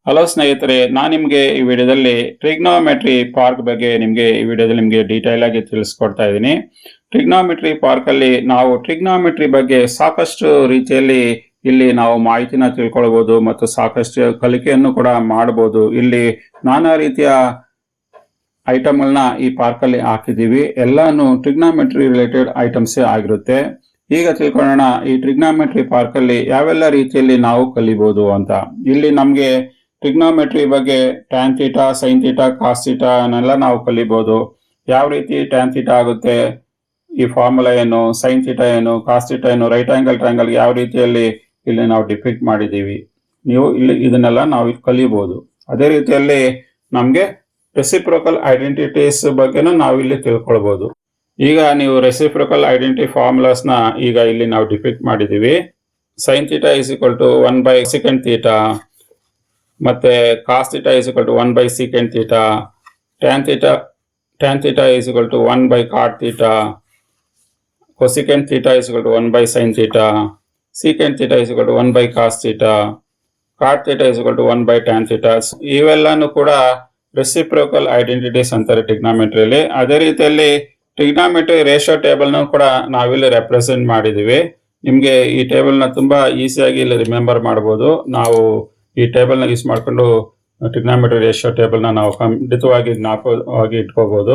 Hello ಸ್ನೇಹಿತರೆ, ನಾನು ನಿಮಗೆ ಈ ವಿಡಿಯೋದಲ್ಲಿ ಟ್ರಿಗ್ನೋಮೆಟ್ರಿ ಪಾರ್ಕ್ ಬಗ್ಗೆ ಈ ವಿಡಿಯೋದಲ್ಲಿ ನಿಮಗೆ ಡೀಟೇಲ್ ಆಗಿ ತಿಳಿಸ್ಕೊಡ್ತಾ ಇದ್ದೀನಿ. ಟ್ರಿಗ್ನೋಮೆಟ್ರಿ ಪಾರ್ಕ್ ಅಲ್ಲಿ ನಾವು ಟ್ರಿಗ್ನೋಮೆಟ್ರಿ ಬಗ್ಗೆ ಸಾಕಷ್ಟು ರೀತಿಯಲ್ಲಿ ಇಲ್ಲಿ ನಾವು ಮಾಹಿತಿನ ತಿಳ್ಕೊಳ್ಬಹುದು ಮತ್ತು ಸಾಕಷ್ಟು ಕಲಿಕೆಯನ್ನು ಕೂಡ ಮಾಡಬಹುದು. ಇಲ್ಲಿ ನಾನಾ ರೀತಿಯ ಐಟಮ್ಗಳನ್ನ ಈ ಪಾರ್ಕ್ ಅಲ್ಲಿ ಹಾಕಿದೀವಿ. ಎಲ್ಲಾನು ಟ್ರಿಗ್ನೋಮೆಟ್ರಿ ರಿಲೇಟೆಡ್ ಐಟಮ್ಸ್ ಆಗಿರುತ್ತೆ. ಈಗ ತಿಳ್ಕೊಳ್ಳೋಣ ಈ ಟ್ರಿಗ್ನೋಮೆಟ್ರಿ ಪಾರ್ಕ್ ಅಲ್ಲಿ ಯಾವೆಲ್ಲ ರೀತಿಯಲ್ಲಿ ನಾವು ಕಲಿಬಹುದು ಅಂತ. ಇಲ್ಲಿ ನಮ್ಗೆ ಟ್ರಿಗ್ನೋಮೆಟ್ರಿ ಬಗ್ಗೆ tan theta, sine theta, cos theta ಅನ್ನೆಲ್ಲ ನಾವು ಕಲಿಬಹುದು. ಯಾವ ರೀತಿ ಟ್ಯಾನ್ ಥೀಟಾ ಆಗುತ್ತೆ, ಈ ಫಾರ್ಮುಲಾ ಏನು, ಸೈನ್ ಥೀಟಾ ಏನು, ಕಾಸ್ ಥೀಟಾ ಏನು, ರೈಟ್ ಆಂಗಲ್ ಟ್ರಯಾಂಗಲ್ ಯಾವ ರೀತಿಯಲ್ಲಿ ಇಲ್ಲಿ ನಾವು ಡಿಪಿಕ್ಟ್ ಮಾಡಿದೀವಿ, ನೀವು ಇಲ್ಲಿ ಇದನ್ನೆಲ್ಲ ನಾವು ಕಲಿಬಹುದು. ಅದೇ ರೀತಿಯಲ್ಲಿ ನಮ್ಗೆ ರೆಸಿಪ್ರೋಕಲ್ ಐಡೆಂಟಿಟೀಸ್ ಬಗ್ಗೆನೂ ನಾವು ಇಲ್ಲಿ ತಿಳ್ಕೊಳ್ಬಹುದು. ಈಗ ನೀವು ರೆಸಿಪ್ರೋಕಲ್ ಐಡೆಂಟಿಟಿ ಫಾರ್ಮುಲಾಸ್ ನ ಈಗ ಇಲ್ಲಿ ನಾವು ಡಿಪಿಕ್ಟ್ ಮಾಡಿದೀವಿ. Sine theta is equal to 1 by secant theta, ಮತ್ತೆ cos theta is equal to 1 by secant theta, tan theta is equal to 1 by cot theta, cosecant theta is equal to 1 by sin theta, secant theta is equal to 1 by cos theta, cot theta is equal to 1 by tan theta. ಇವೆಲ್ಲಾನು ಕೂಡ reciprocal identities ಅಂತಾರೆ ಟ್ರಿಗ್ನೋಮೆಟ್ರಿಯಲ್ಲಿ. ಅದೇ ರೀತಿಯಲ್ಲಿ trigonometry ratio table ನ ಕೂಡ ನಾವಿಲ್ಲಿ represent ಮಾಡಿದೀವಿ. ನಿಮ್ಗೆ ಈ ಟೇಬಲ್ ನ ತುಂಬಾ ಈಸಿಯಾಗಿ ಇಲ್ಲಿ ರಿಮೆಂಬರ್ ಮಾಡಬಹುದು. ನಾವು ಈ ಟೇಬಲ್ ನ ಯೂಸ್ ಮಾಡ್ಕೊಂಡು ಟ್ರಿಗ್ನೋಮೆಟ್ರಿ ರೇಷಿಯೋ ಟೇಬಲ್ ನ ನಾವು ಖಂಡಿತವಾಗಿ ಜ್ಞಾಪಕವಾಗಿ ಇಟ್ಕೋಬಹುದು.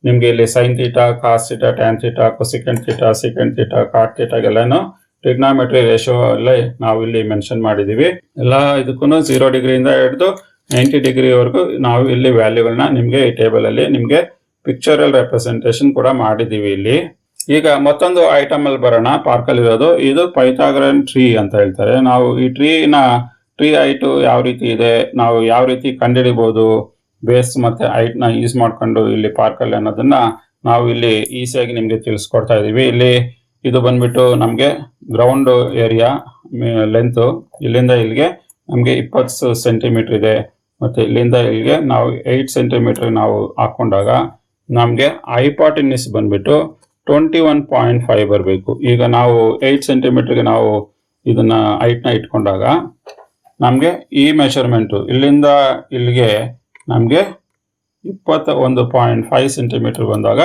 ನಿಮ್ಗೆ ಇಲ್ಲಿ sine theta, cos theta, tan theta, cosecant theta, secant theta, cot ಥೀಟಾಗೆಲ್ಲಾನು ಟ್ರಿಗ್ನೋಮೆಟ್ರಿ ರೇಷಿಯೋ ಅಲ್ಲೇ ನಾವು ಇಲ್ಲಿ ಮೆನ್ಷನ್ ಮಾಡಿದೀವಿ. ಎಲ್ಲ ಇದಕ್ಕೂ 0 ಡಿಗ್ರಿಯಿಂದ ಹಿಡಿದು 90 ಡಿಗ್ರಿವರೆಗೂ ನಾವು ಇಲ್ಲಿ ವ್ಯಾಲ್ಯೂಗಳನ್ನ ನಿಮ್ಗೆ ಈ ಟೇಬಲ್ ಅಲ್ಲಿ ನಿಮ್ಗೆ ಪಿಕ್ಚರಲ್ ರೆಪ್ರೆಸೆಂಟೇಷನ್ ಕೂಡ ಮಾಡಿದೀವಿ ಇಲ್ಲಿ. ಈಗ ಮತ್ತೊಂದು ಐಟಮ್ ಅಲ್ಲಿ ಬರೋಣ. ಪಾರ್ಕ್ ಅಲ್ಲಿ ಇರೋದು ಇದು ಪೈಥಾಗರನ್ ಟ್ರೀ ಅಂತ ಹೇಳ್ತಾರೆ. ನಾವು ಈ ಟ್ರೀ ಹೈಟ್ ಯಾವ ರೀತಿ ಇದೆ, ನಾವು ಯಾವ ರೀತಿ ಕಂಡುಹಿಡಿಬಹುದು, ಬೇಸ್ ಮತ್ತೆ ಹೈಟ್ ನ ಯೂಸ್ ಮಾಡ್ಕೊಂಡು ಇಲ್ಲಿ ಪಾರ್ಕ್ ಅಲ್ಲಿ ಅನ್ನೋದನ್ನ ನಾವು ಇಲ್ಲಿ ಈಸಿಯಾಗಿ ನಿಮ್ಗೆ ತಿಳಿಸ್ಕೊಡ್ತಾ ಇದೀವಿ. ಇಲ್ಲಿ ಇದು ಬಂದ್ಬಿಟ್ಟು ನಮ್ಗೆ ಗ್ರೌಂಡ್ ಏರಿಯಾ ಲೆಂತ್ ಇಲ್ಲಿಂದ ಇಲ್ಲಿಗೆ ನಮ್ಗೆ 20 ಸೆಂಟಿಮೀಟರ್ ಇದೆ. ಮತ್ತೆ ಇಲ್ಲಿಂದ ಇಲ್ಲಿಗೆ ನಾವು 8 ಸೆಂಟಿಮೀಟರ್ ನಾವು ಹಾಕೊಂಡಾಗ ನಮ್ಗೆ ಹೈಪಾಟಿನ್ಯೂಸ್ ಬಂದ್ಬಿಟ್ಟು 21.5 ಬರಬೇಕು. ಈಗ ನಾವು 8 ಸೆಂಟಿಮೀಟರ್ಗೆ ನಾವು ಇದನ್ನ ಹೈಟ್ ನ ಇಟ್ಕೊಂಡಾಗ ನಮ್ಗೆ ಈ ಮೆಷರ್ಮೆಂಟ್ ಇಲ್ಲಿಂದ ಇಲ್ಲಿಗೆ ನಮ್ಗೆ 21.5 ಸೆಂಟಿಮೀಟರ್ ಬಂದಾಗ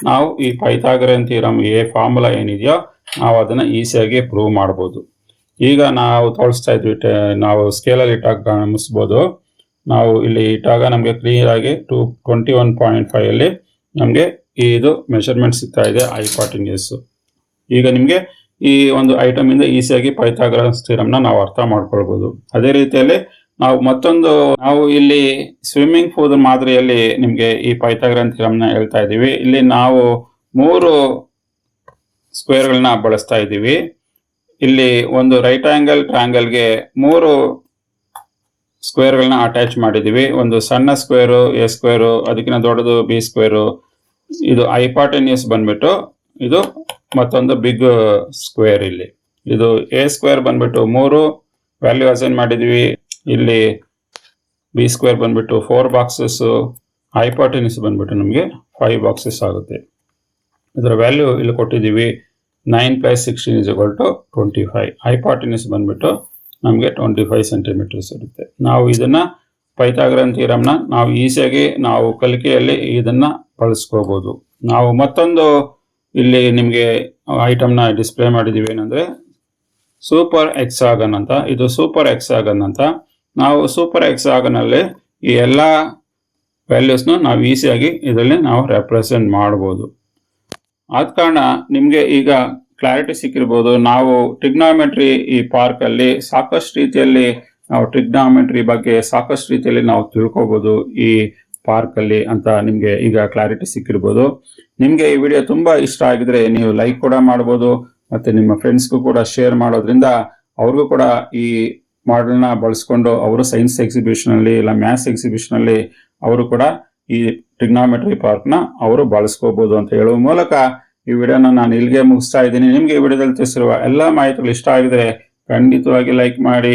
ನಾವು ಈ ಪೈಥಾಗರನ್ ಥಿಯರಮ್ ಫಾರ್ಮುಲಾ ಏನಿದೆಯೋ ನಾವು ಅದನ್ನ ಈಸಿಯಾಗಿ ಪ್ರೂವ್ ಮಾಡಬಹುದು. ಈಗ ನಾವು ತೋರಿಸ್ತಾ ಇದ್ವಿ, ನಾವು ಸ್ಕೇಲಲ್ಲಿ ಇಟ್ಟಾಗ ಗಮನಿಸಬಹುದು. ನಾವು ಇಲ್ಲಿ ಇಟ್ಟಾಗ ನಮಗೆ ಕ್ಲಿಯರ್ ಆಗಿ 21.5 ಅಲ್ಲಿ ನಮಗೆ ಇದು ಮೆಷರ್ಮೆಂಟ್ ಸಿಗ್ತಾ ಇದೆ ಹೈಪಾಟಿನ್ಯೂಸ್. ಈಗ ನಿಮಗೆ ಈ ಒಂದು ಐಟಮ್ ಇಂದ ಈಸಿಯಾಗಿ ಪೈಥಾಗರಸ್ ಥಿಯರಮ್ ನಾವು ಅರ್ಥ ಮಾಡ್ಕೊಳ್ಬಹುದು. ಅದೇ ರೀತಿಯಲ್ಲಿ ನಾವು ಇಲ್ಲಿ ಸ್ವಿಮ್ಮಿಂಗ್ ಪೂಲ್ ಮಾದರಿಯಲ್ಲಿ ನಿಮ್ಗೆ ಈ ಪೈಥಾಗರನ್ ಥಿಯರಮ್ ನ ಹೇಳ್ತಾ ಇದೀವಿ. ಇಲ್ಲಿ ನಾವು 3 ಸ್ಕ್ವೇರ್ ಗಳನ್ನ ಬಳಸ್ತಾ ಇದೀವಿ. ಇಲ್ಲಿ ಒಂದು ರೈಟ್ ಆಂಗಲ್ ಟ್ರಯಾಂಗಲ್ಗೆ 3 ಸ್ಕ್ವೇರ್ ಗಳನ್ನ ಅಟ್ಯಾಚ್ ಮಾಡಿದೀವಿ. ಒಂದು ಸಣ್ಣ ಸ್ಕ್ವೇರು ಎ ಸ್ಕ್ವೇರು, ಅದಕ್ಕಿಂತ ದೊಡ್ಡದು ಬಿ ಸ್ಕ್ವೇರು. ಇದು ಹೈಪಾಟಿನ್ಯೂಸ್ ಬಂದ್ಬಿಟ್ಟು ಇದು ಮತ್ತೊಂದು ಬಿಗ್ ಸ್ಕ್ವೇರ್. ಇಲ್ಲಿ ಇದು ಎ ಸ್ಕ್ವೇರ್ ಬಂದ್ಬಿಟ್ಟು 3 ವ್ಯಾಲ್ಯೂ ಅಸೈನ್ ಮಾಡಿದೀವಿ. ಇಲ್ಲಿ ಬಿ ಸ್ಕ್ವೇರ್ ಬಂದ್ಬಿಟ್ಟು 4 ಬಾಕ್ಸಸ್, ಹೈಪಾಟಿನ್ಯೂಸ್ ಬಂದ್ಬಿಟ್ಟು ನಮಗೆ 5 ಬಾಕ್ಸಸ್ ಆಗುತ್ತೆ. ಇದರ ವ್ಯಾಲ್ಯೂ ಇಲ್ಲಿ ಕೊಟ್ಟಿದ್ದೀವಿ 9 + 16 = 25. ಹೈಪಾಟಿನ್ಯೂಸ್ ಬಂದ್ಬಿಟ್ಟು ನಮಗೆ 25 ಸೆಂಟಿಮೀಟರ್ಸ್ ಇರುತ್ತೆ. ನಾವು ಇದನ್ನ ಪೈಥಾಗರನ್ ಥಿಯರಮ್ ನ ನಾವು ಈಸಿಯಾಗಿ ನಾವು ಕಲಿಕೆಯಲ್ಲಿ ಇದನ್ನ ಬಳಸ್ಕೋಬಹುದು. ನಾವು ಮತ್ತೊಂದು ಇಲ್ಲಿ ನಿಮ್ಗೆ ಐಟಮ್ ನ ಡಿಸ್ಪ್ಲೇ ಮಾಡಿದೀವಿ. ಏನಂದ್ರೆ ಸೂಪರ್ ಹೆಕ್ಸಾಗನ್ ಅಂತ. ಇದು ಸೂಪರ್ ಹೆಕ್ಸಾಗನ್ ಅಂತ. ನಾವು ಸೂಪರ್ ಹೆಕ್ಸಾಗನ್ ಅಲ್ಲಿ ಈ ಎಲ್ಲಾ ವ್ಯಾಲ್ಯೂಸ್ ನಾವು ಈಸಿಯಾಗಿ ಇದರಲ್ಲಿ ನಾವು ರೆಪ್ರೆಸೆಂಟ್ ಮಾಡಬಹುದು. ಆದ ಕಾರಣ ನಿಮ್ಗೆ ಈಗ ಕ್ಲಾರಿಟಿ ಸಿಕ್ಕಿರ್ಬೋದು. ನಾವು ಟ್ರಿಗ್ನೋಮೆಟ್ರಿ ಈ ಪಾರ್ಕ್ ಅಲ್ಲಿ ಸಾಕಷ್ಟು ರೀತಿಯಲ್ಲಿ ನಾವು ಟ್ರಿಗ್ನೋಮೆಟ್ರಿ ಬಗ್ಗೆ ಸಾಕಷ್ಟು ರೀತಿಯಲ್ಲಿ ನಾವು ತಿಳ್ಕೋಬಹುದು ಈ ಪಾರ್ಕ್ ಅಲ್ಲಿ ಅಂತ ನಿಮ್ಗೆ ಈಗ ಕ್ಲಾರಿಟಿ ಸಿಕ್ಕಿರ್ಬೋದು. ನಿಮ್ಗೆ ಈ ವಿಡಿಯೋ ತುಂಬಾ ಇಷ್ಟ ಆಗಿದ್ರೆ ನೀವು ಲೈಕ್ ಕೂಡ ಮಾಡಬಹುದು, ಮತ್ತೆ ನಿಮ್ಮ ಫ್ರೆಂಡ್ಸ್ಗೂ ಕೂಡ ಶೇರ್ ಮಾಡೋದ್ರಿಂದ ಅವ್ರಿಗೂ ಕೂಡ ಈ ಮಾಡೆಲ್ ನ ಬಳಸ್ಕೊಂಡು ಅವರು ಸೈನ್ಸ್ ಎಕ್ಸಿಬಿಷನ್ ಅಲ್ಲಿ ಇಲ್ಲ ಮ್ಯಾಥ್ಸ್ ಎಕ್ಸಿಬಿಷನ್ ಅಲ್ಲಿ ಅವರು ಕೂಡ ಈ ಟ್ರಿಗ್ನೋಮೆಟ್ರಿ ಪಾರ್ಕ್ ನ ಅವರು ಬಳಸ್ಕೋಬಹುದು ಅಂತ ಹೇಳುವ ಮೂಲಕ ಈ ವಿಡಿಯೋನ ನಾನು ಇಲ್ಲಿಗೆ ಮುಗಿಸ್ತಾ ಇದ್ದೀನಿ. ನಿಮ್ಗೆ ಈ ವಿಡಿಯೋದಲ್ಲಿ ತಿಳಿಸಿರುವ ಎಲ್ಲಾ ಮಾಹಿತಿಗಳು ಇಷ್ಟ ಆಗಿದ್ರೆ ಖಂಡಿತವಾಗಿ ಲೈಕ್ ಮಾಡಿ.